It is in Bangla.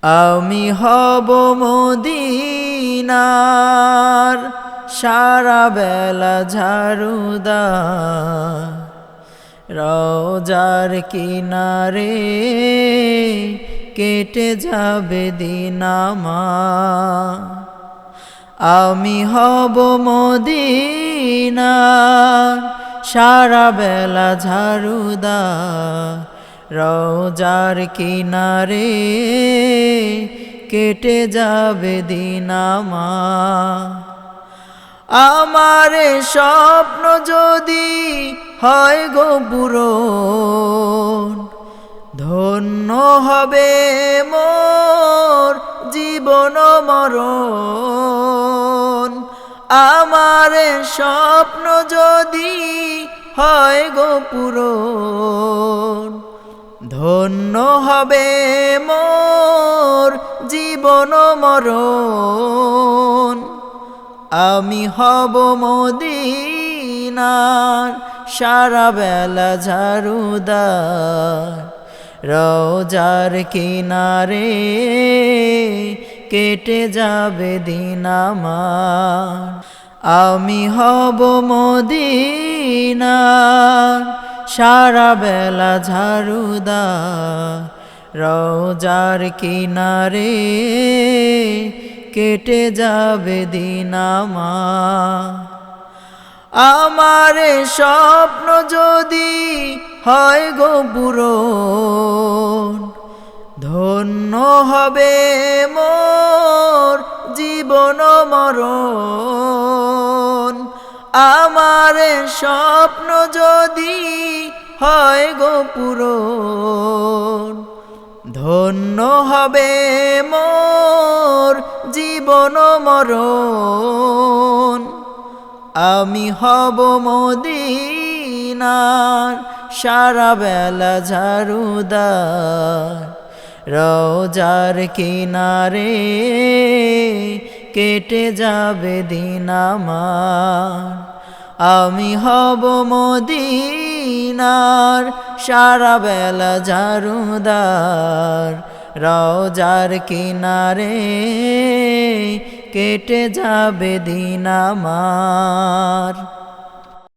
আমি হব মদিনার সারা বেলা ঝাড়ুদার, রওজার কিনারে কেটে যাবে দিন আমার। আমি হব মদিনার সারা বেলা ঝাড়ুদার, রওজার কিনারে কেটে যাবে দিন আমার। আমার স্বপ্ন যদি হয় গো পূরণ, ধন্য হবে মোর জীবন মরণ। আমার স্বপ্ন যদি হয় গো পূরণ, ধন্য হবে মোর জীবন মরণ। আমি হব মদিনার সারা বেলা ঝাড়ুদার, রওজার কিনারে কেটে যাবে দিন আমার। আমি হব মদিনার সারা বেলা ঝাড়ুদার, রওজার কিনারে কেটে যাবে দিন আমার। আমার স্বপ্ন যদি হয় গো পূরণ, ধন্য হবে মোর জীবন মরণ। আমার স্বপ্ন যদি হয় গো পূরণ, ধন্য হবে মোর জীবন মরণ। আমি হব মদিনার সারা বেলা ঝাড়ুদার, রওজার কিনারে কেটে যাবে দিন আমার। আমি হব মদিনার সারা বেলা ঝাড়ুদার, রওজার কিনারে কেটে যাবে দিন আমার।